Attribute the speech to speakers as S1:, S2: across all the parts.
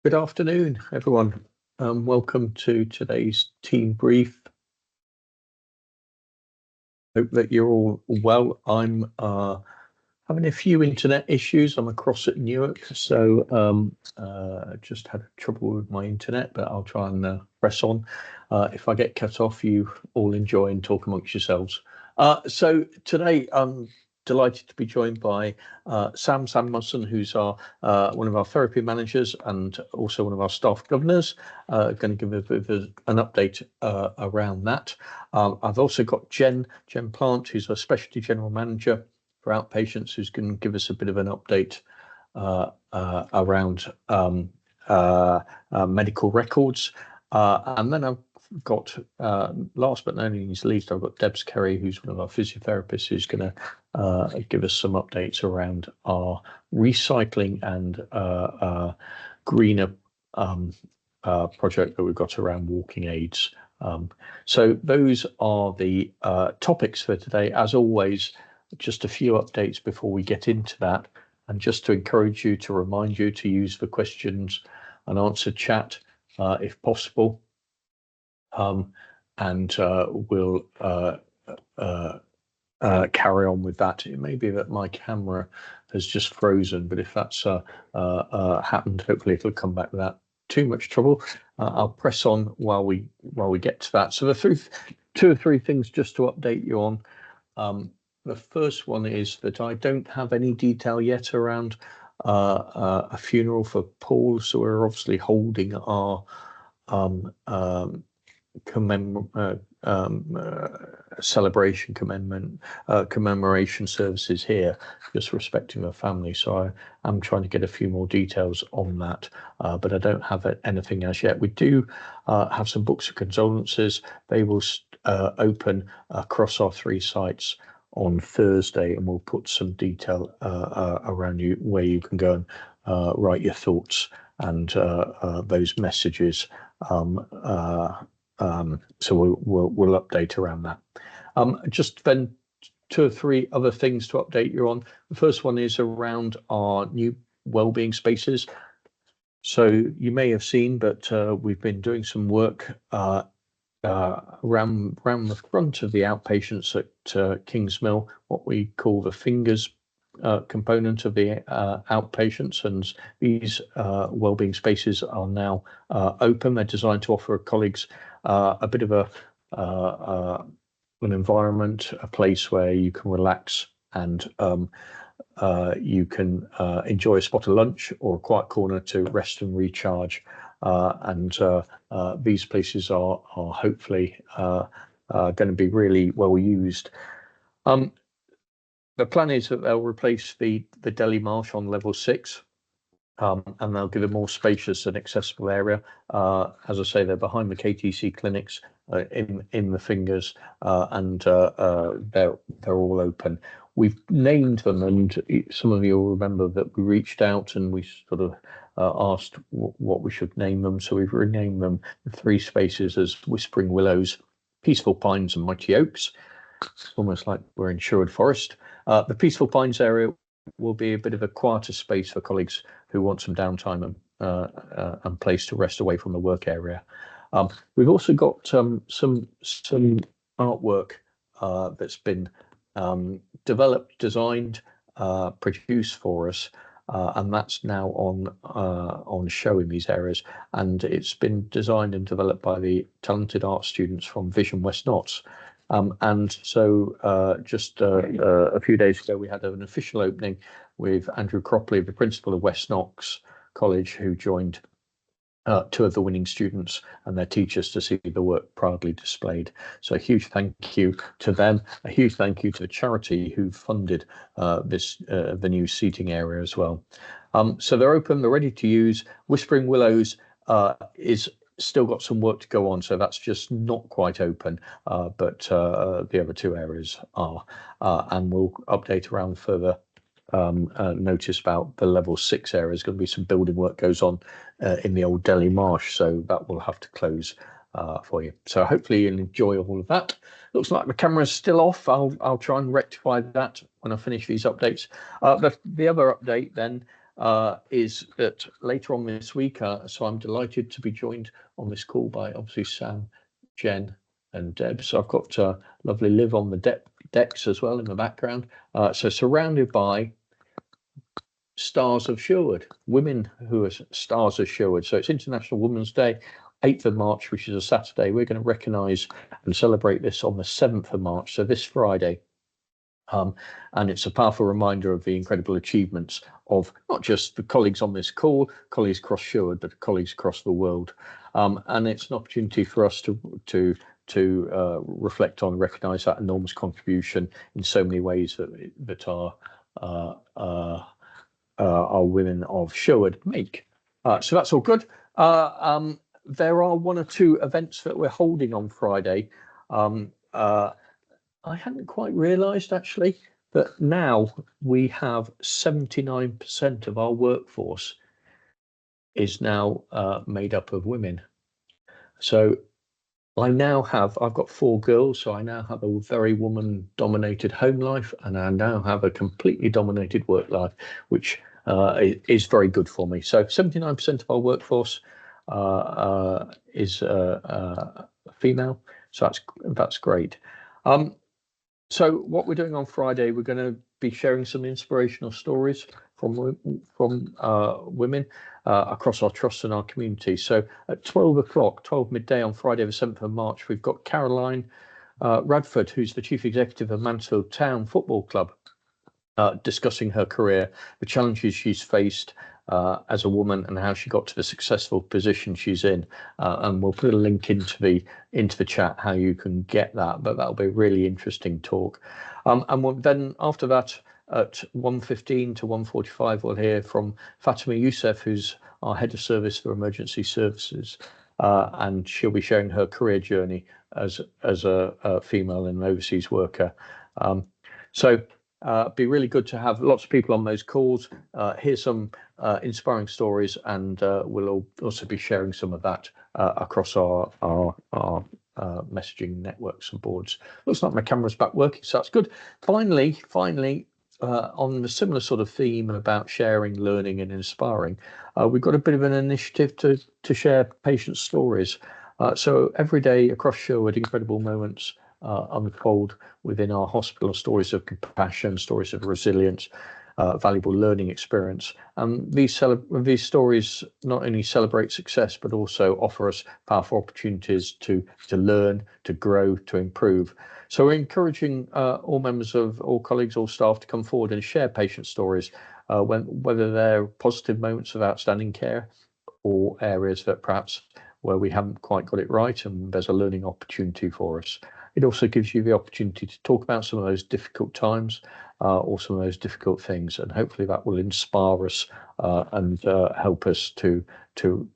S1: Good afternoon, everyone. Welcome to today's team brief. Hope that you're all well. I'm having a few internet issues. I'm across at Newark, so just had trouble with my internet, but I'll try and press on. If I get cut off, you all enjoy and talk amongst yourselves. So today I'm delighted to be joined by Sam Samuelson, who's one of our therapy managers and also one of our staff governors, going to give a bit of an update around that. I've also got Jen Plant, who's a specialty general manager for outpatients, who's going to give us a bit of an update around medical records. And then I've got, last but not least, I've got Debs Kerry, who's one of our physiotherapists, who's going to give us some updates around our recycling and greener project that we've got around walking aids. So those are the topics for today. As always, just a few updates before we get into that, and just to encourage you, to remind you to use the questions and answer chat if possible. And we'll carry on with that. It may be that my camera has just frozen, but if that's happened, hopefully it'll come back without too much trouble. I'll press on while we get to that. So the two or three things just to update you on. The first one is that I don't have any detail yet around a funeral for Paul, so we're obviously holding our celebration commemoration services here, just respecting the family. So I'm trying to get a few more details on that, but I don't have anything as yet. We do have some books of condolences. They will open across our 3 sites on Thursday, and we'll put some detail around where you can go and write your thoughts and those messages. So we'll update around that. Just then 2 or 3 other things to update you on. The first one is around our new wellbeing spaces. So you may have seen, but we've been doing some work around the front of the outpatients at Kings Mill, what we call the fingers component of the outpatients, and these wellbeing spaces are now open. They're designed to offer colleagues a bit of an environment, a place where you can relax and you can enjoy a spot of lunch or a quiet corner to rest and recharge. And these places are hopefully going to be really well used. The plan is that they'll replace the Delhi Marsh on level 6, and they'll give a more spacious and accessible area. As I say, they're behind the KTC clinics in the fingers, and they're all open. We've named them, and some of you will remember that we reached out and we sort of asked what we should name them. So we've renamed them, the 3 spaces, as Whispering Willows, Peaceful Pines, and Mighty Oaks. It's almost like we're in Sherwood Forest. The Peaceful Pines area will be a bit of a quieter space for colleagues who want some downtime and place to rest away from the work area. We've also got some artwork that's been developed, designed, produced for us, and that's now on show in these areas. And it's been designed and developed by the talented art students from Vision West Notts. And so just a few days ago, we had an official opening with Andrew Cropley, the principal of West Notts College, who joined 2 of the winning students and their teachers to see the work proudly displayed. So a huge thank you to them, a huge thank you to the charity who funded the new seating area as well. So they're open, they're ready to use. Whispering Willows is still got some work to go on, so that's just not quite open, but the other 2 areas are, and we'll update around further notice about the level 6 area. There's going to be some building work goes on in the old Delhi Marsh, so that will have to close for you. So hopefully you'll enjoy all of that. Looks like the camera's still off. I'll try and rectify that when I finish these updates. The other update then, is that later on this week, so I'm delighted to be joined on this call by obviously Sam, Jen, and Deb. So I've got lovely Liv on the decks as well in the background. So surrounded by stars of Sherwood, women who are stars of Sherwood. So it's International Women's Day, 8th of March, which is a Saturday. We're going to recognise and celebrate this on the 7th of March, so this Friday. And it's a powerful reminder of the incredible achievements of not just the colleagues on this call, colleagues across Sherwood, but colleagues across the world. And it's an opportunity for us to reflect on, recognise that enormous contribution in so many ways that our women of Sherwood make. So that's all good. There are one or two events that we're holding on Friday. I hadn't quite realised actually that now we have 79% of our workforce is now made up of women. So I've got 4 girls, so I now have a very woman-dominated home life, and I now have a completely dominated work life, which is very good for me. So 79% of our workforce is female, so that's great. So what we're doing on Friday, we're going to be sharing some inspirational stories from women across our trust and our community. So at 12 o'clock, 12 midday on Friday, the 7th of March, we've got Caroline Radford, who's the Chief Executive of Mansfield Town Football Club, discussing her career, the challenges she's faced as a woman, and how she got to the successful position she's in. And we'll put a link into the chat how you can get that. But that'll be a really interesting talk. And then after that, at 1:15 to 1:45, we'll hear from Fatima Youssef, who's our head of service for emergency services, and she'll be sharing her career journey as a female and overseas worker. So be really good to have lots of people on those calls, hear some inspiring stories, and we'll also be sharing some of that across our messaging networks and boards. Looks like my camera's back working, so that's good. Finally, on a similar sort of theme about sharing, learning, and inspiring, we've got a bit of an initiative to share patient stories. So every day across Sherwood, incredible moments unfold within our hospital, stories of compassion, stories of resilience, valuable learning experience. And these stories not only celebrate success, but also offer us powerful opportunities to learn, to grow, to improve. So we're encouraging all members of all colleagues, all staff to come forward and share patient stories, whether they're positive moments of outstanding care or areas that perhaps where we haven't quite got it right, and there's a learning opportunity for us. It also gives you the opportunity to talk about some of those difficult times or some of those difficult things, and hopefully that will inspire us and help us to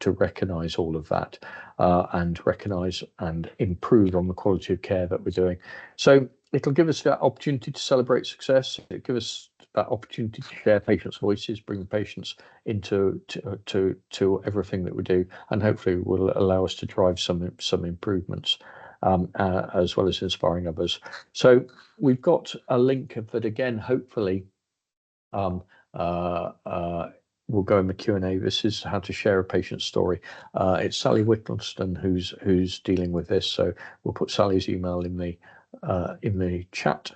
S1: recognise all of that and recognise and improve on the quality of care that we're doing. So it'll give us that opportunity to celebrate success. It'll give us that opportunity to share patients' voices, bring patients into to everything that we do, and hopefully will allow us to drive some improvements. As well as inspiring others. So we've got a link that again, hopefully, will go in the Q&A. This is how to share a patient story. It's Sally Whittleston who's dealing with this, so we'll put Sally's email in the chat.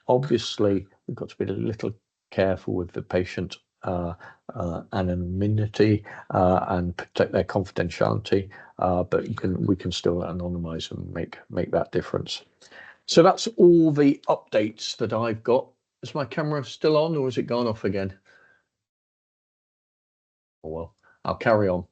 S1: Obviously, we've got to be a little careful with the patient anonymity and protect their confidentiality, but we can still anonymize and make that difference. So that's all the updates that I've got. Is my camera still on, or has it gone off again? Oh well, I'll carry on.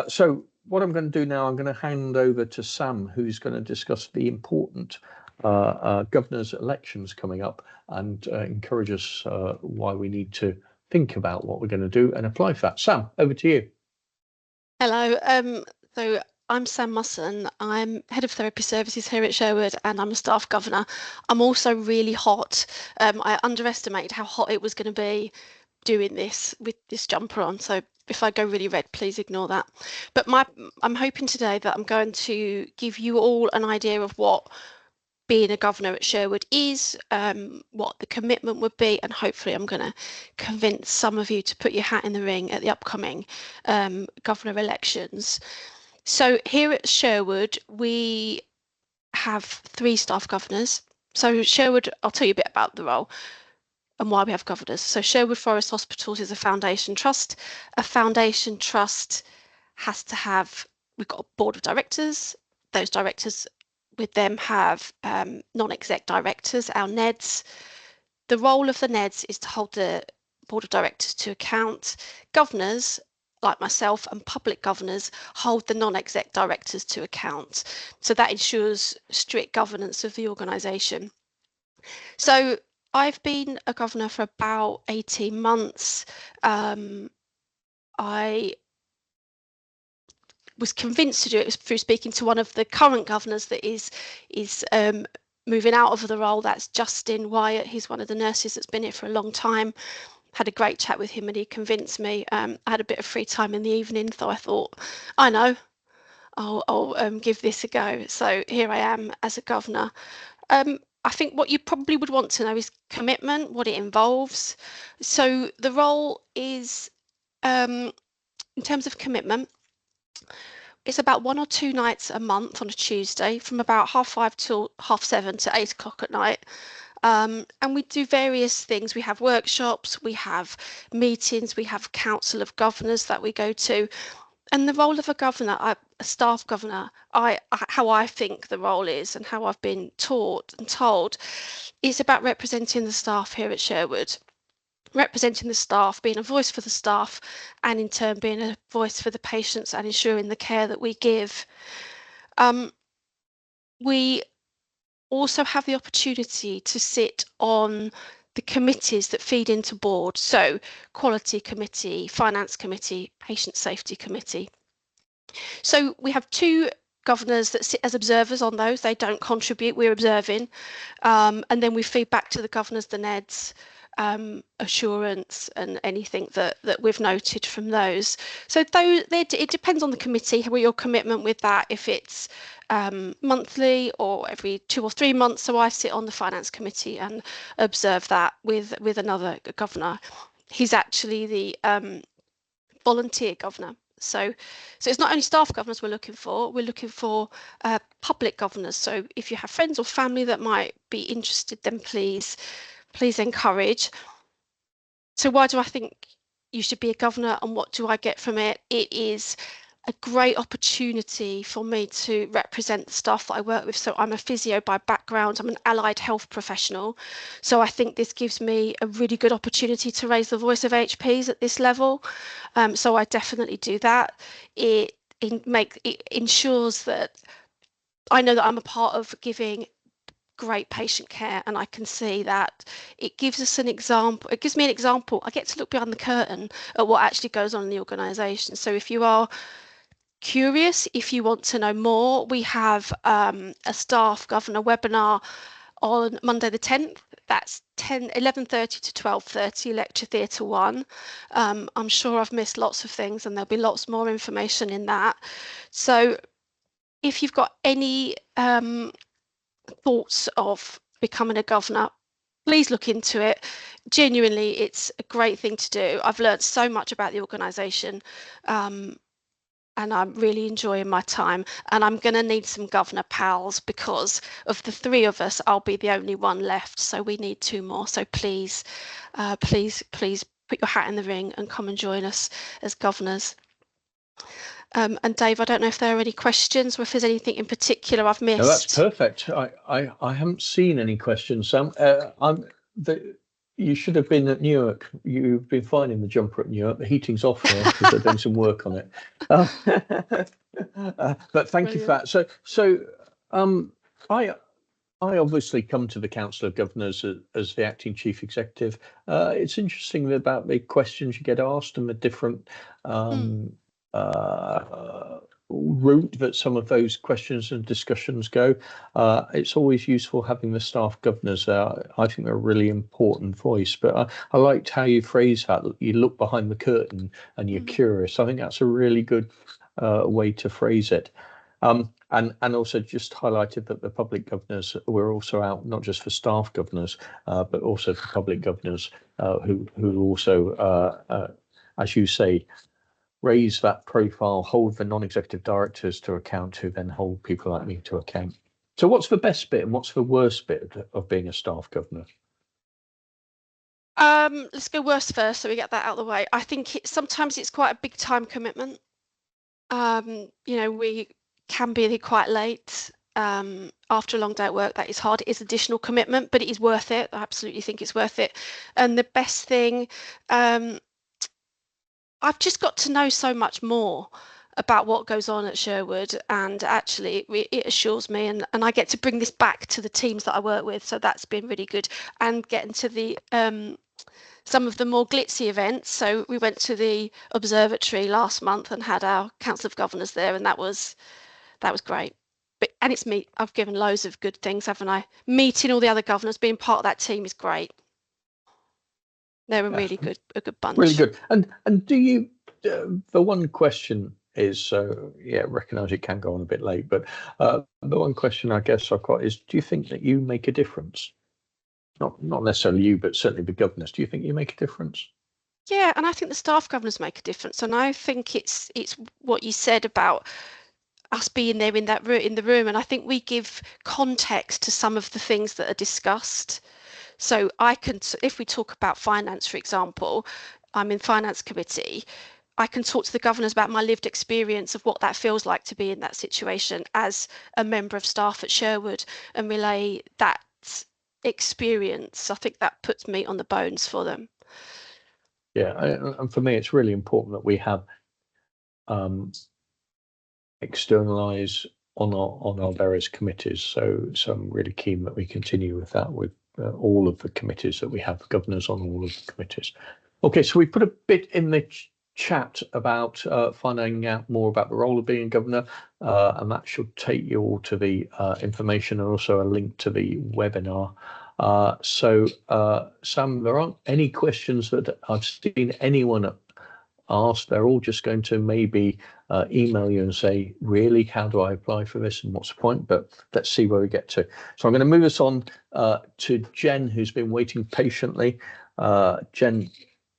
S1: So what I'm going to do now, I'm going to hand over to Sam, who's going to discuss the important governor's elections coming up and encourage us why we need to think about what we're going to do and apply for that. Sam, over to you.
S2: Hello. So I'm Sam Musson. I'm Head of Therapy Services here at Sherwood, and I'm a staff governor. I'm also really hot. I underestimated how hot it was going to be doing this with this jumper on. So if I go really red, please ignore that. But I'm hoping today that I'm going to give you all an idea of what being a governor at Sherwood is, what the commitment would be, and hopefully I'm going to convince some of you to put your hat in the ring at the upcoming governor elections. So here at Sherwood, we have 3 staff governors. So Sherwood, I'll tell you a bit about the role and why we have governors. So Sherwood Forest Hospitals is a foundation trust. A foundation trust has to have, we've got a board of directors. Those directors with them have non-exec directors, our NEDs. The role of the NEDs is to hold the board of directors to account. Governors, like myself, and public governors hold the non-exec directors to account. So that ensures strict governance of the organisation. So I've been a governor for about 18 months. I was convinced to do it through speaking to one of the current governors that is moving out of the role. That's Justin Wyatt. He's one of the nurses that's been here for a long time. Had a great chat with him and he convinced me. I had a bit of free time in the evening, so I thought, I know, I'll give this a go. So here I am as a governor. I think what you probably would want to know is commitment, what it involves. So the role is, in terms of commitment, it's about 1 or 2 nights a month on a Tuesday from about 5:30 till 7:30 to 8 o'clock at night. And we do various things. We have workshops, we have meetings, we have council of governors that we go to. And the role of a governor, a staff governor, how I think the role is and how I've been taught and told, is about representing the staff here at Sherwood. Representing the staff, being a voice for the staff, and in turn being a voice for the patients and ensuring the care that we give. We also have the opportunity to sit on the committees that feed into board. So quality committee, finance committee, patient safety committee. So we have 2 governors that sit as observers on those. They don't contribute, we're observing. And then we feed back to the governors, the NEDs, assurance and anything that we've noted from those. So it depends on the committee, what your commitment with that, if it's monthly or every 2 or 3 months. So I sit on the finance committee and observe that with another governor. He's actually the volunteer governor. So it's not only staff governors we're looking for public governors. So if you have friends or family that might be interested, then please encourage. So why do I think you should be a governor and what do I get from it? It is a great opportunity for me to represent the staff that I work with. So I'm a physio by background, I'm an allied health professional. So I think this gives me a really good opportunity to raise the voice of HPs at this level. So I definitely do that. It ensures that I know that I'm a part of giving great patient care, and I can see that it gives us an example. It gives me an example. I get to look behind the curtain at what actually goes on in the organisation. So if you are curious, if you want to know more, we have a staff governor webinar on Monday the 10th. That's 11:30 to 12:30, lecture theatre 1. I'm sure I've missed lots of things and there'll be lots more information in that. So if you've got any thoughts of becoming a governor, please look into it. Genuinely, it's a great thing to do. I've learned so much about the organisation, and I'm really enjoying my time. And I'm going to need some governor pals because of the 3 of us, I'll be the only one left. So we need 2 more. So please put your hat in the ring and come and join us as governors. And Dave, I don't know if there are any questions or if there's anything in particular I've missed.
S1: No, that's perfect. I haven't seen any questions, Sam. You should have been at Newark. You've been finding the jumper at Newark. The heating's off now because they're doing some work on it. But thank you for that. So I obviously come to the Council of Governors as the acting chief executive. It's interesting about the questions you get asked and the different route that some of those questions and discussions go. It's always useful having the staff governors. I think they're a really important voice, but I liked how you phrase that. You look behind the curtain and you're curious. I think that's a really good way to phrase it. And also just highlighted that the public governors were also out, not just for staff governors, but also for public governors who also, as you say, raise that profile, hold the non-executive directors to account, who then hold people like me to account. So what's the best bit and what's the worst bit of being a staff governor?
S2: Let's go worst first, so we get that out of the way. I think sometimes it's quite a big time commitment. We can be quite late after a long day at work. That is hard. It is additional commitment, but it is worth it. I absolutely think it's worth it. And the best thing, I've just got to know so much more about what goes on at Sherwood, and actually it assures me, and I get to bring this back to the teams that I work with, so that's been really good. And getting to the some of the more glitzy events. So we went to the observatory last month and had our Council of Governors there, and that was great. And it's me. I've given loads of good things, haven't I? Meeting all the other governors, being part of that team is great. They're a really good bunch.
S1: Really good. And do you? The one question is, recognise it can go on a bit late, but the one question I guess I've got is, do you think that you make a difference? Not necessarily you, but certainly the governors. Do you think you make a difference?
S2: Yeah, and I think the staff governors make a difference. And I think it's what you said about us being there in the room. And I think we give context to some of the things that are discussed. So if we talk about finance, for example, I'm in finance committee. I can talk to the governors about my lived experience of what that feels like to be in that situation as a member of staff at Sherwood, and relay that experience. I think that puts meat on the bones for them.
S1: Yeah, and for me, it's really important that we have externalize on our various committees. So I'm really keen that we continue with that with all of the committees that we have, governors on all of the committees. Okay, so we put a bit in the chat about finding out more about the role of being a governor, and that should take you all to the information and also a link to the webinar. Sam, there aren't any questions that I've seen anyone ask. They're all just going to maybe email you and say, really, how do I apply for this and what's the point? But let's see where we get to. So I'm going to move us on to Jen, who's been waiting patiently. Jen,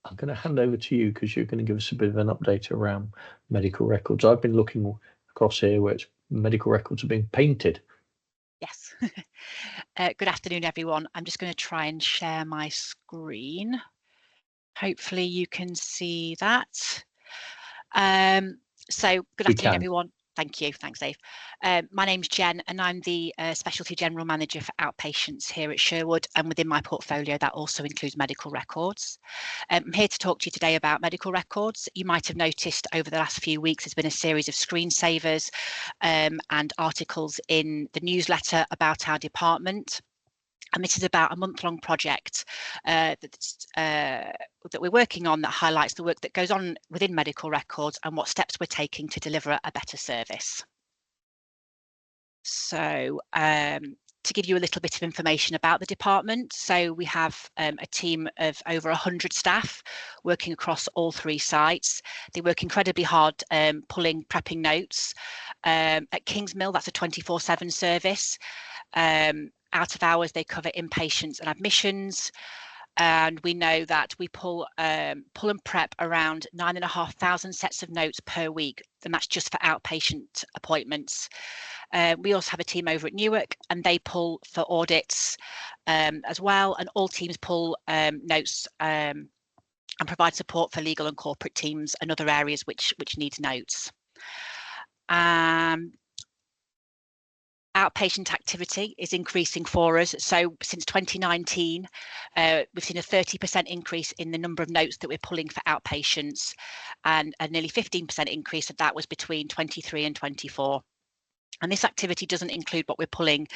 S1: I'm going to hand over to you because you're going to give us a bit of an update around medical records. I've been looking across here where medical records are being painted.
S3: Yes. Good afternoon, everyone. I'm just going to try and share my screen. Hopefully you can see that. So good afternoon, everyone. Thank you. Thanks, Dave. My name's Jen, and I'm the Specialty General Manager for Outpatients here at Sherwood, and within my portfolio that also includes medical records. I'm here to talk to you today about medical records. You might have noticed over the last few weeks there's been a series of screensavers and articles in the newsletter about our department. And this is about a month-long project that we're working on that highlights the work that goes on within medical records and what steps we're taking to deliver a better service. So to give you a little bit of information about the department, so we have a team of over 100 staff working across all 3 sites. They work incredibly hard prepping notes. At Kingsmill, that's a 24/7 service. Out of hours, they cover inpatients and admissions, and we know that we pull and prep around 9,500 sets of notes per week, and that's just for outpatient appointments. We also have a team over at Newark, and they pull for audits as well, and all teams pull notes and provide support for legal and corporate teams and other areas which need notes. Outpatient activity is increasing for us. So since 2019, we've seen a 30% increase in the number of notes that we're pulling for outpatients, and a nearly 15% increase of that was between 23 and 24. And this activity doesn't include what we're pulling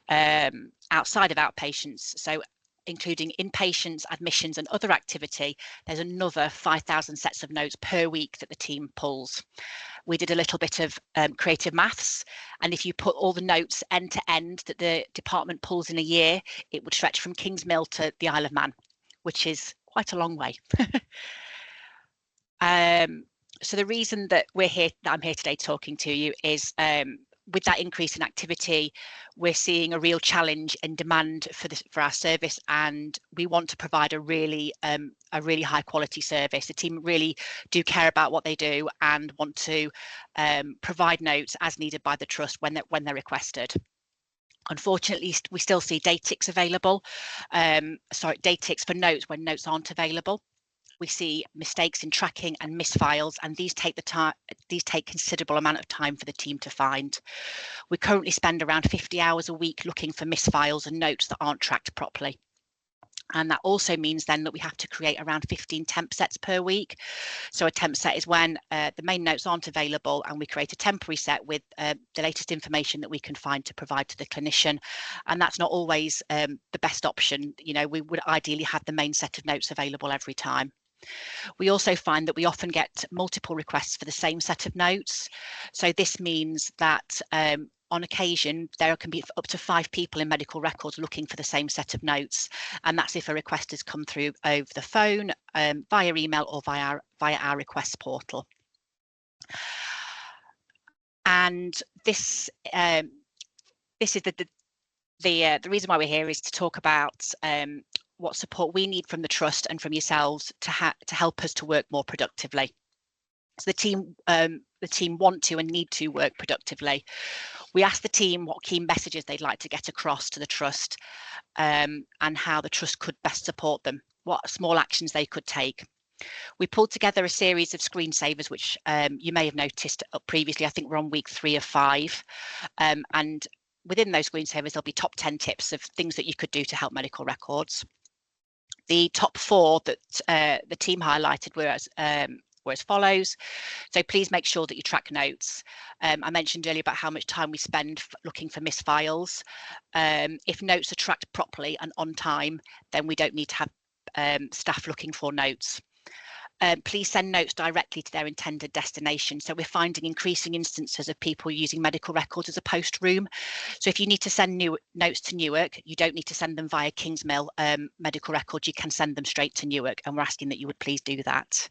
S3: outside of outpatients. So including inpatients, admissions and other activity, there's another 5,000 sets of notes per week that the team pulls. We did a little bit of creative maths, and if you put all the notes end to end that the department pulls in a year, it would stretch from Kingsmill to the Isle of Man, which is quite a long way. So the reason that I'm here today talking to you is with that increase in activity, we're seeing a real challenge and demand for our service, and we want to provide a really high quality service. The team really do care about what they do and want to provide notes as needed by the trust when they're requested. Unfortunately, we still see date ticks available. Date ticks for notes when notes aren't available. We see mistakes in tracking and misfiles, and these take considerable amount of time for the team to find. We currently spend around 50 hours a week looking for misfiles and notes that aren't tracked properly. And that also means then that we have to create around 15 temp sets per week. So a temp set is when the main notes aren't available, and we create a temporary set with the latest information that we can find to provide to the clinician. And that's not always the best option. You know, we would ideally have the main set of notes available every time. We also find that we often get multiple requests for the same set of notes. So this means that on occasion, there can be up to 5 people in medical records looking for the same set of notes. And that's if a request has come through over the phone, via email, or via our request portal. And this is the reason why we're here is to talk about what support we need from the trust and from yourselves to help us to work more productively. So the team want to and need to work productively. We asked the team what key messages they'd like to get across to the trust, and how the trust could best support them, what small actions they could take. We pulled together a series of screensavers, which you may have noticed previously. I think we're on week 3 of 5, and within those screensavers, there'll be top 10 tips of things that you could do to help medical records. The top 4 that the team highlighted were as follows. So please make sure that you track notes. I mentioned earlier about how much time we spend looking for misfiles. If notes are tracked properly and on time, then we don't need to have staff looking for notes. Please send notes directly to their intended destination. So we're finding increasing instances of people using medical records as a post room. So if you need to send notes to Newark, you don't need to send them via Kingsmill medical records. You can send them straight to Newark, and we're asking that you would please do that.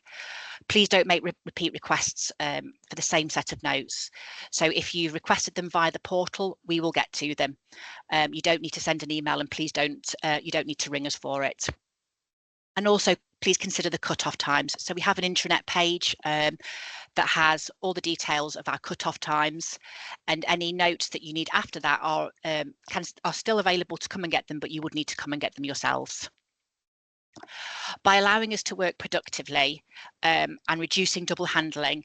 S3: Please don't make repeat requests for the same set of notes. So if you've requested them via the portal, we will get to them. You don't need to send an email, and please you don't need to ring us for it. And also, please consider the cut-off times. So we have an intranet page that has all the details of our cut-off times, and any notes that you need after that are still available to come and get them, but you would need to come and get them yourselves. By allowing us to work productively and reducing double handling,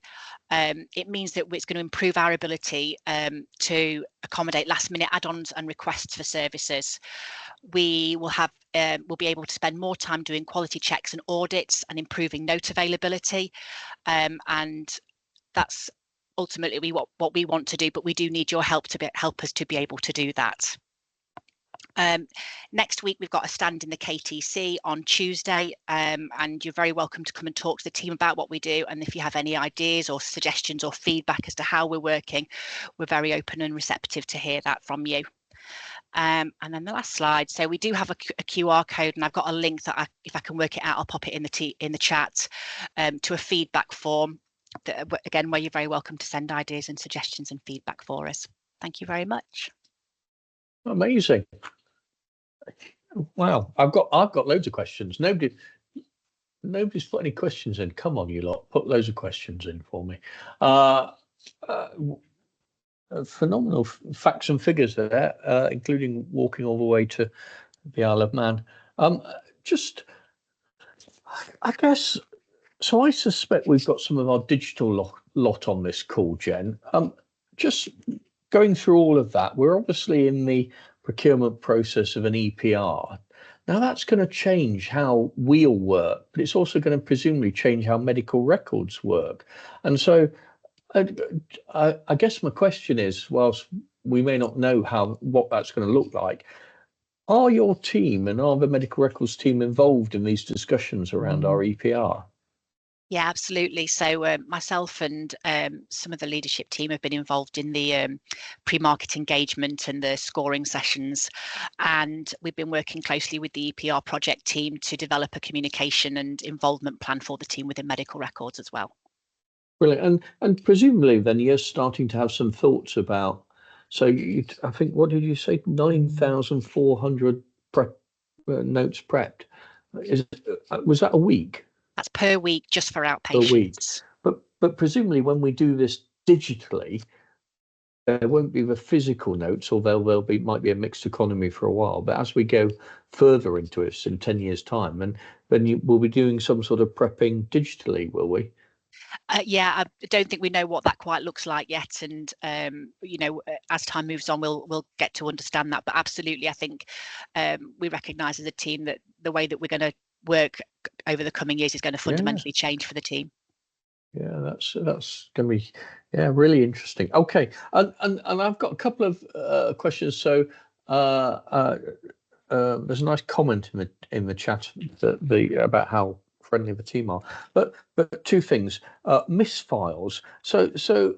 S3: it means that it's going to improve our ability to accommodate last-minute add-ons and requests for services. We will we'll be able to spend more time doing quality checks and audits and improving note availability, and that's ultimately what we want to do, but we do need your help to help us to be able to do that. Next week, we've got a stand in the KTC on Tuesday, and you're very welcome to come and talk to the team about what we do. And if you have any ideas or suggestions or feedback as to how we're working, we're very open and receptive to hear that from you. And then the last slide. So we do have a QR code, and I've got a link that if I can work it out, I'll pop it in the chat to a feedback form. Again, where you're very welcome to send ideas and suggestions and feedback for us. Thank you very much.
S1: Amazing. Wow, I've got loads of questions. Nobody's put any questions in. Come on, you lot, put loads of questions in for me. Phenomenal facts and figures there, including walking all the way to the Isle of Man. I guess, so I suspect we've got some of our digital lot on this call, Jen. Just going through all of that, we're obviously in the procurement process of an EPR. Now that's going to change how we'll work, but it's also going to presumably change how medical records work. And so I guess my question is, whilst we may not know what that's going to look like, are your team and are the medical records team involved in these discussions around our EPR?
S3: Yeah, absolutely. So myself and some of the leadership team have been involved in the pre-market engagement and the scoring sessions, and we've been working closely with the EPR project team to develop a communication and involvement plan for the team within medical records as well.
S1: Brilliant. And presumably then you're starting to have some thoughts about So I think, what did you say? 9,400 notes prepped. Was that a week?
S3: That's per week, just for
S1: A week.
S3: outpatients.
S1: But presumably when we do this digitally, there won't be the physical notes, although might be a mixed economy for a while. But as we go further into it in 10 years' time, and then we'll be doing some sort of prepping digitally, will we?
S3: Yeah, I don't think we know what that quite looks like yet, and as time moves on, we'll get to understand that. But absolutely, I think we recognise as a team that the way that we're going to work over the coming years is going to fundamentally change for the team.
S1: Yeah, that's going to be really interesting. Okay, and I've got a couple of questions. So there's a nice comment in the chat about how friendly the team are. But two things: misfiles. So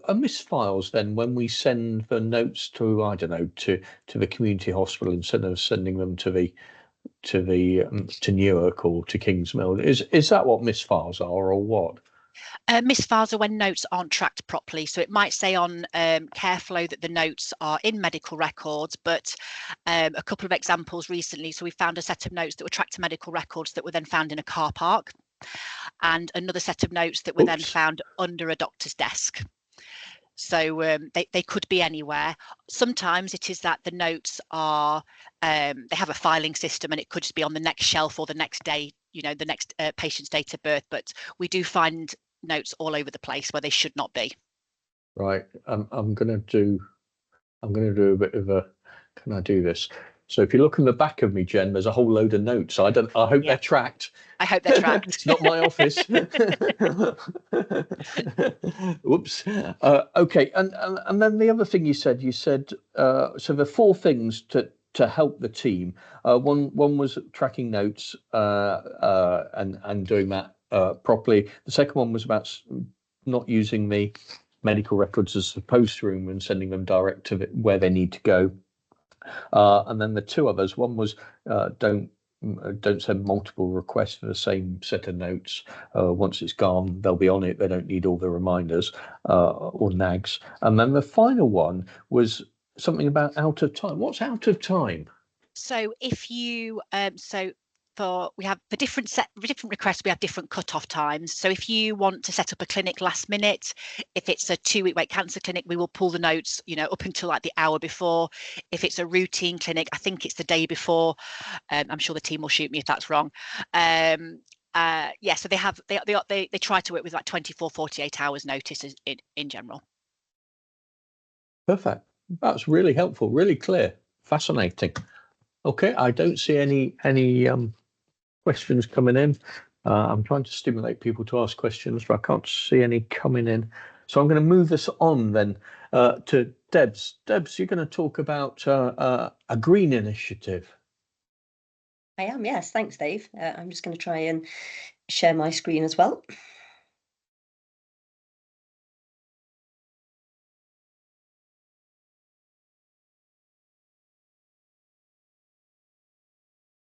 S1: are misfiles then when we send the notes to, I don't know, to the community hospital instead of sending them to Newark or to Kingsmill? Is that what misfiles are, or what?
S3: Misfiles are when notes aren't tracked properly. So it might say on Careflow that the notes are in medical records, but a couple of examples recently. So we found a set of notes that were tracked to medical records that were then found in a car park, and another set of notes that were then found under a doctor's desk. So they could be anywhere. Sometimes it is that the notes are, they have a filing system, and it could just be on the next shelf or the next day, the next patient's date of birth. But we do find notes all over the place where they should not be.
S1: Right. I'm going to do a bit of a, can I do this? So if you look in the back of me, Jen, there's a whole load of notes. I hope they're tracked.
S3: I hope they're tracked.
S1: It's not my office. Whoops. Okay. And then the other thing you said, so the four things to help the team. One was tracking notes and doing that properly. The second one was about not using the medical records as a post room and sending them direct to where they need to go. And then the two others, one was don't send multiple requests for the same set of notes. Once it's gone, they'll be on it. They don't need all the reminders or nags. And then the final one was something about out of time. What's out of time?
S3: So if you for different requests, we have different cut-off times. So if you want to set up a clinic last minute, if it's a 2-week wait cancer clinic, we will pull the notes, up until like the hour before. If it's a routine clinic, I think it's the day before. I'm sure the team will shoot me if that's wrong. So they try to work with like 24, 48 hours notice in general.
S1: Perfect. That's really helpful, really clear, fascinating. Okay, I don't see any questions coming in. I'm trying to stimulate people to ask questions, but I can't see any coming in. So I'm going to move this on then to Debs. Debs, you're going to talk about a green initiative.
S4: I am, yes. Thanks, Dave. I'm just going to try and share my screen as well.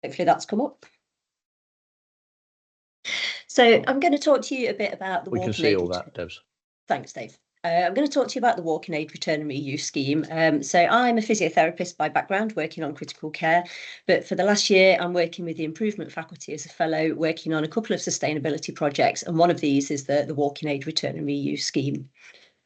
S4: Hopefully that's come up. So I'm going to talk to you a bit about the
S1: We can see all that, Debs.
S4: Thanks, Dave. I'm going to talk to you about the Walking Aid Return and Reuse scheme. So I'm a physiotherapist by background, working on critical care, but for the last year I'm working with the Improvement Faculty as a fellow, working on a couple of sustainability projects, and one of these is the Walking Aid Return and Reuse scheme.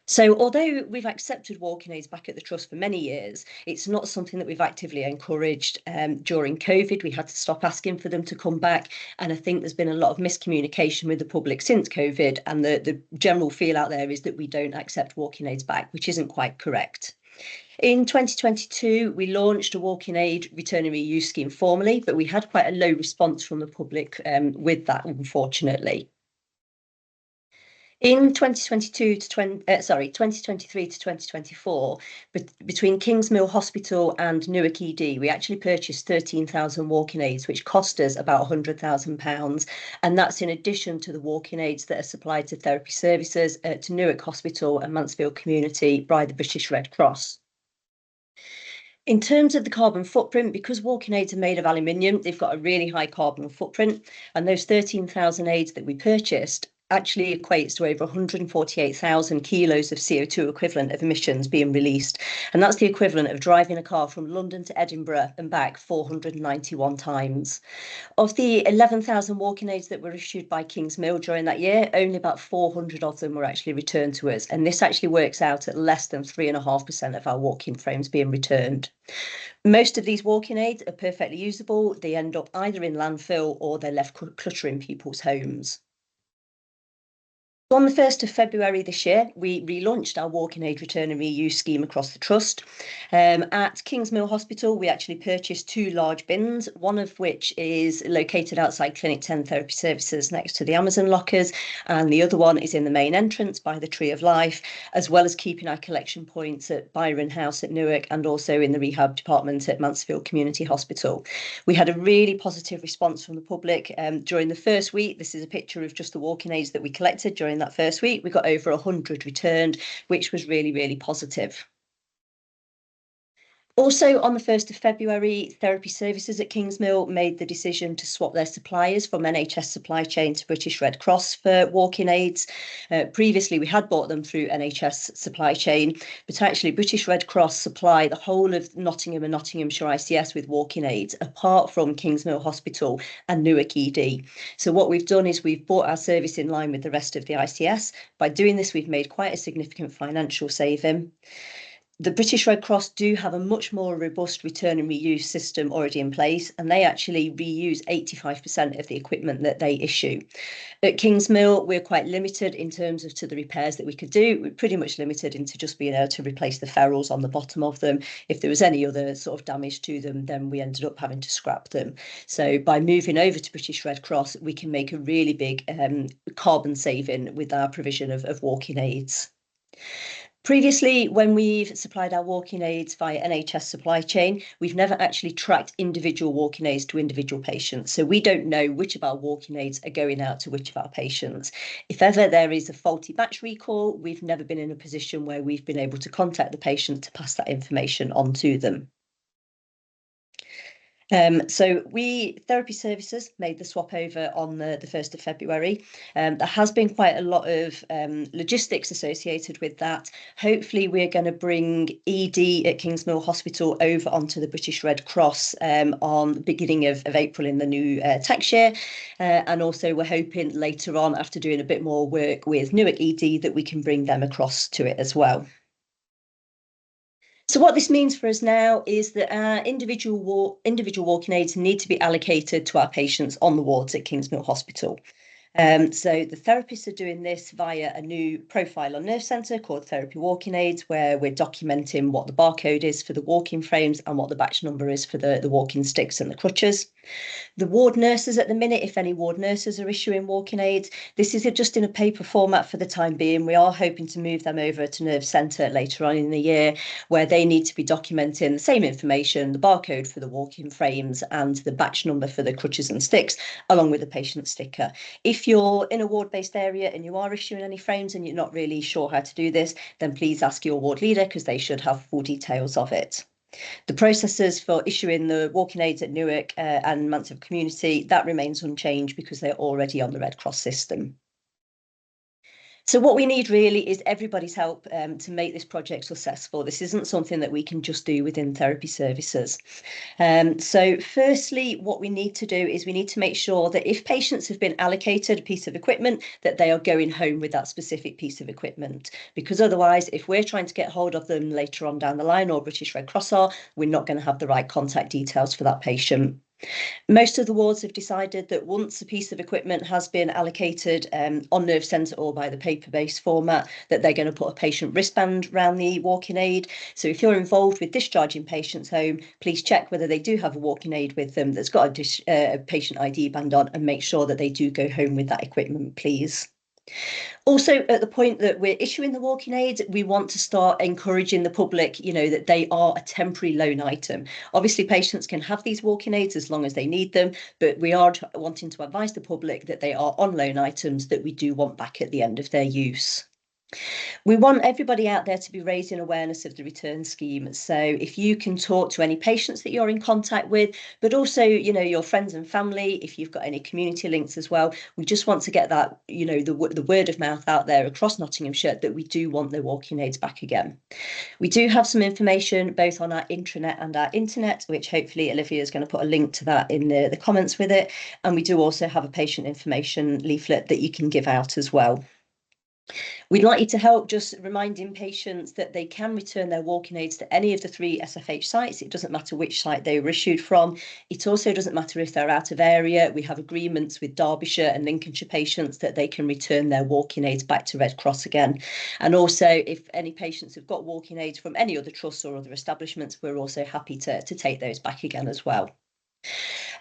S4: So although we've accepted walking aids back at the Trust for many years, it's not something that we've actively encouraged. During COVID, we had to stop asking for them to come back. And I think there's been a lot of miscommunication with the public since COVID. And the general feel out there is that we don't accept walking aids back, which isn't quite correct. In 2022, we launched a walking aid return and reuse scheme formally, but we had quite a low response from the public with that, unfortunately. In 2023 to 2024, between Kingsmill Hospital and Newark ED, we actually purchased 13,000 walking aids, which cost us about £100,000. And that's in addition to the walking aids that are supplied to therapy services to Newark Hospital and Mansfield Community by the British Red Cross. In terms of the carbon footprint, because walking aids are made of aluminium, they've got a really high carbon footprint. And those 13,000 aids that we purchased actually equates to over 148,000 kilos of CO2 equivalent of emissions being released. And that's the equivalent of driving a car from London to Edinburgh and back 491 times. Of the 11,000 walking aids that were issued by Kingsmill during that year, only about 400 of them were actually returned to us. And this actually works out at less than 3.5% of our walking frames being returned. Most of these walking aids are perfectly usable. They end up either in landfill or they're left cluttering people's homes. On the 1st of February this year, we relaunched our walking aid return and reuse scheme across the trust. At Kingsmill Hospital, we actually purchased 2 large bins, one of which is located outside Clinic 10 Therapy Services next to the Amazon lockers, and the other one is in the main entrance by the Tree of Life, as well as keeping our collection points at Byron House at Newark and also in the rehab department at Mansfield Community Hospital. We had a really positive response from the public during the first week. This is a picture of just the walking aids that we collected during that first week. We got over 100 returned, which was really, really positive. Also, on the 1st of February, Therapy Services at Kingsmill made the decision to swap their suppliers from NHS supply chain to British Red Cross for walking aids. Previously, we had bought them through NHS supply chain, but actually British Red Cross supply the whole of Nottingham and Nottinghamshire ICS with walking aids, apart from Kingsmill Hospital and Newark ED. So what we've done is we've bought our service in line with the rest of the ICS. By doing this, we've made quite a significant financial saving. The British Red Cross do have a much more robust return and reuse system already in place, and they actually reuse 85% of the equipment that they issue. At Kingsmill, we're quite limited in terms of to the repairs that we could do. We're pretty much limited into just being able to replace the ferrules on the bottom of them. If there was any other sort of damage to them, then we ended up having to scrap them. So by moving over to British Red Cross, we can make a really big carbon saving with our provision of walking aids. Previously, when we've supplied our walking aids via NHS supply chain, we've never actually tracked individual walking aids to individual patients. So we don't know which of our walking aids are going out to which of our patients. If ever there is a faulty batch recall, we've never been in a position where we've been able to contact the patient to pass that information on to them. So Therapy Services made the swap over on the 1st of February. There has been quite a lot of logistics associated with that. Hopefully we're going to bring ED at Kingsmill Hospital over onto the British Red Cross on the beginning of April in the new tax year. And also we're hoping later on, after doing a bit more work with Newark ED, that we can bring them across to it as well. So what this means for us now is that our individual walking aids need to be allocated to our patients on the wards at Kingsmill Hospital. So the therapists are doing this via a new profile on Nerve Centre called Therapy Walking Aids, where we're documenting what the barcode is for the walking frames and what the batch number is for the walking sticks and the crutches. The ward nurses at the minute, if any ward nurses are issuing walking aids, this is just in a paper format for the time being. We are hoping to move them over to Nerve Centre later on in the year, where they need to be documenting the same information, the barcode for the walking frames and the batch number for the crutches and sticks, along with the patient sticker. If you're in a ward-based area and you are issuing any frames and you're not really sure how to do this, then please ask your ward leader, because they should have full details of it. The processes for issuing the walking aids at Newark and Mansfield Community, that remains unchanged because they're already on the Red Cross system. So what we need really is everybody's help to make this project successful. This isn't something that we can just do within Therapy Services. So firstly, what we need to do is we need to make sure that if patients have been allocated a piece of equipment, that they are going home with that specific piece of equipment. Because otherwise, if we're trying to get hold of them later on down the line, or British Red Cross are, we're not going to have the right contact details for that patient. Most of the wards have decided that once a piece of equipment has been allocated on Nerve Centre or by the paper-based format, that they're going to put a patient wristband around the walking aid. So if you're involved with discharging patients home, please check whether they do have a walking aid with them that's got a patient ID band on, and make sure that they do go home with that equipment, please. Also, at the point that we're issuing the walking aids, we want to start encouraging the public, that they are a temporary loan item. Obviously, patients can have these walking aids as long as they need them, but we are wanting to advise the public that they are on loan items that we do want back at the end of their use. We want everybody out there to be raising awareness of the return scheme. So if you can talk to any patients that you're in contact with, but also, you know, your friends and family, if you've got any community links as well, we just want to get that, you know, the word of mouth out there across Nottinghamshire that we do want the walking aids back again. We do have some information both on our intranet and our internet, which hopefully Olivia is going to put a link to that in the comments with it. And we do also have a patient information leaflet that you can give out as well. We'd like you to help just reminding patients that they can return their walking aids to any of the 3 SFH sites. It doesn't matter which site they were issued from. It also doesn't matter if they're out of area. We have agreements with Derbyshire and Lincolnshire patients that they can return their walking aids back to Red Cross again. And also, if any patients have got walking aids from any other trusts or other establishments, we're also happy to take those back again as well.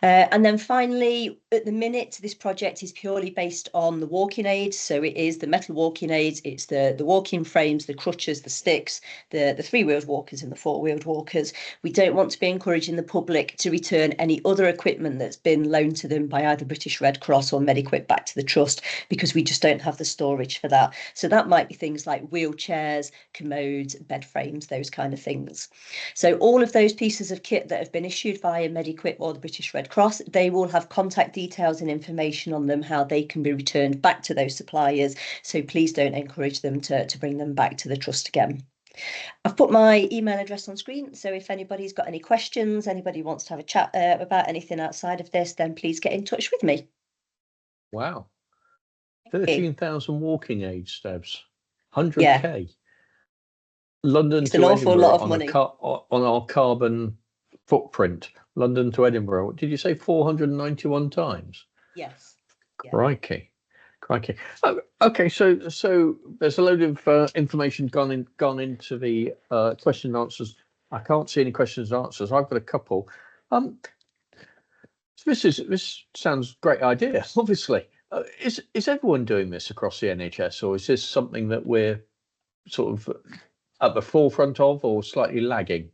S4: And then finally, at the minute, this project is purely based on the walking aids. So it is the metal walking aids, it's the walking frames, the crutches, the sticks, the 3-wheeled walkers and the 4-wheeled walkers. We don't want to be encouraging the public to return any other equipment that's been loaned to them by either British Red Cross or Mediquip back to the trust, because we just don't have the storage for that. So that might be things like wheelchairs, commodes, bed frames, those kind of things. So all of those pieces of kit that have been issued via Mediquip or the British Red Cross, they will have contact details and information on them, how they can be returned back to those suppliers. So please don't encourage them to bring them back to the trust again. I've put my email address on screen, so if anybody's got any questions, anybody wants to have a chat about anything outside of this, then please get in touch with me.
S1: Wow. 13,000 walking aids, Debs. 100k.
S4: Yeah.
S1: London
S4: It's
S1: to
S4: an awful
S1: Edinburgh
S4: lot of
S1: on
S4: money.
S1: on our carbon footprint. London to Edinburgh. Did you say 491 times?
S4: Yes. Yeah.
S1: Crikey. Crikey. Oh, okay, so there's a load of information gone into the question and answers. I can't see any questions and answers. I've got a couple. This sounds great idea. Obviously, is everyone doing this across the NHS, or is this something that we're sort of at the forefront of, or slightly lagging?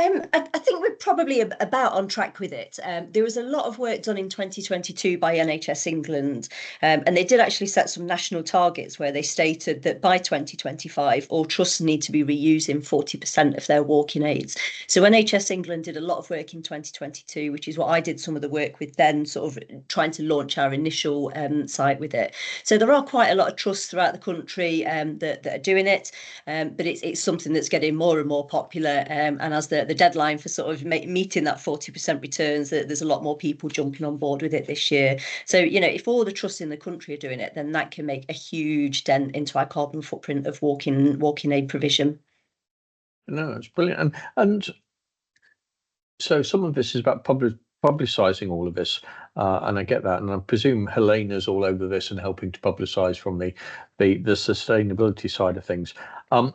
S4: I think we're probably about on track with it. There was a lot of work done in 2022 by NHS England, and they did actually set some national targets where they stated that by 2025, all trusts need to be reusing 40% of their walking aids. So NHS England did a lot of work in 2022, which is what I did some of the work with then, sort of trying to launch our initial site with it. So there are quite a lot of trusts throughout the country that are doing it, but it's something that's getting more and more popular, and as the deadline for sort of meeting that 40% returns, there's a lot more people jumping on board with it this year. So, you know, if all the trusts in the country are doing it, then that can make a huge dent into our carbon footprint of walking aid provision.
S1: No, it's brilliant. And so some of this is about publicising all of this, and I get that, and I presume Helena's all over this and helping to publicise from the sustainability side of things. I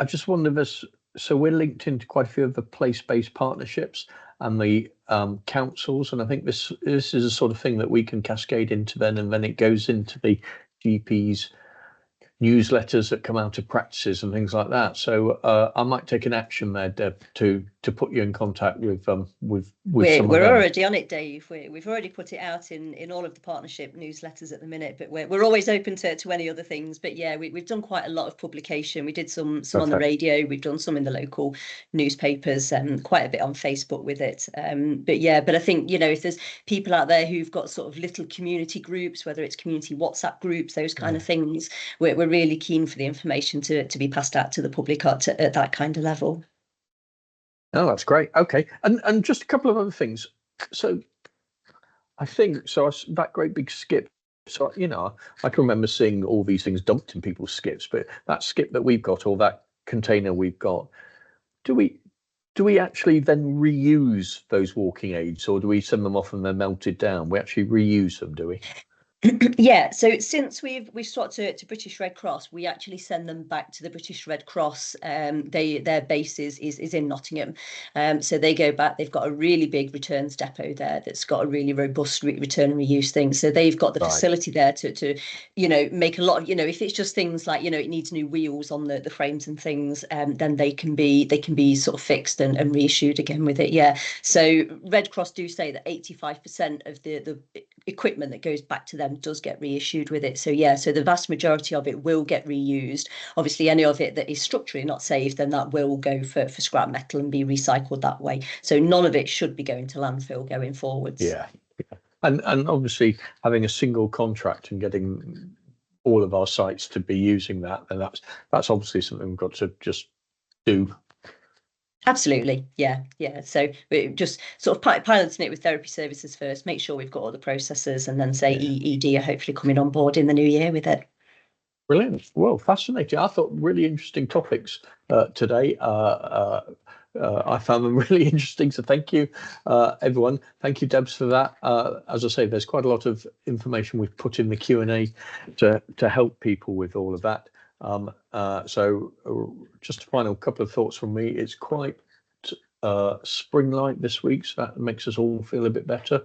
S1: just wonder this. So we're linked into quite a few of the place-based partnerships and the councils, and I think this is a sort of thing that we can cascade into then, and then it goes into the GPs newsletters that come out of practices and things like that. So I might take an action there, Deb, to put you in contact with
S4: we're already on it, Dave. We've already put it out in all of the partnership newsletters at the minute, but we're always open to any other things. But yeah, we've done quite a lot of publication. We did some on the radio. We've done some in the local newspapers, and quite a bit on Facebook with it. But I think, you know, if there's people out there who've got sort of little community groups, whether it's community WhatsApp groups, those kind of things, we're really keen for the information to be passed out to the public at that kind of level.
S1: Oh, that's great. Okay, and just a couple of other things. So I think that great big skip. So, you know, I can remember seeing all these things dumped in people's skips, but that skip that we've got, or that container we've got, do we actually then reuse those walking aids, or do we send them off and they're melted down? We actually reuse them, do we?
S4: Yeah, so since we've swapped to British Red Cross, we actually send them back to the British Red Cross. Their base is in Nottingham, so they go back. They've got a really big returns depot there that's got a really robust return and reuse thing. So they've got the facility there to you know, make a lot of, you know, if it's just things like, you know, it needs new wheels on the frames and things, then they can be sort of fixed and reissued again with it. Yeah, so Red Cross do say that 85% of the equipment that goes back to them does get reissued with it. So yeah, so the vast majority of it will get reused. Obviously, any of it that is structurally not safe, then that will go for scrap metal and be recycled that way. So none of it should be going to landfill going forwards.
S1: Yeah. And obviously having a single contract and getting all of our sites to be using that, and that's obviously something we've got to just do.
S4: Absolutely, yeah. So we're just sort of piloting it with therapy services first, make sure we've got all the processes, and then say ED are hopefully coming on board in the new year with it.
S1: Brilliant. Well, fascinating. I thought really interesting topics today. I found them really interesting. So thank you, everyone. Thank you, Debs, for that. As I say, there's quite a lot of information we've put in the Q&A to help people with all of that. So just a final couple of thoughts from me. It's quite spring-like this week, so that makes us all feel a bit better.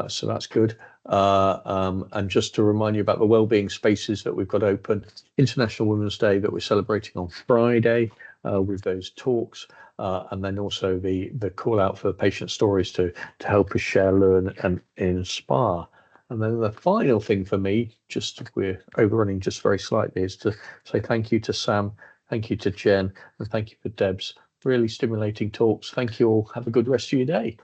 S1: So that's good. And just to remind you about the wellbeing spaces that we've got open, International Women's Day that we're celebrating on Friday with those talks, and then also the call out for patient stories to help us share, learn, and inspire. And then the final thing for me, just we're overrunning just very slightly, is to say thank you to Sam, thank you to Jen, and thank you for Debs. Really stimulating talks. Thank you all. Have a good rest of your day.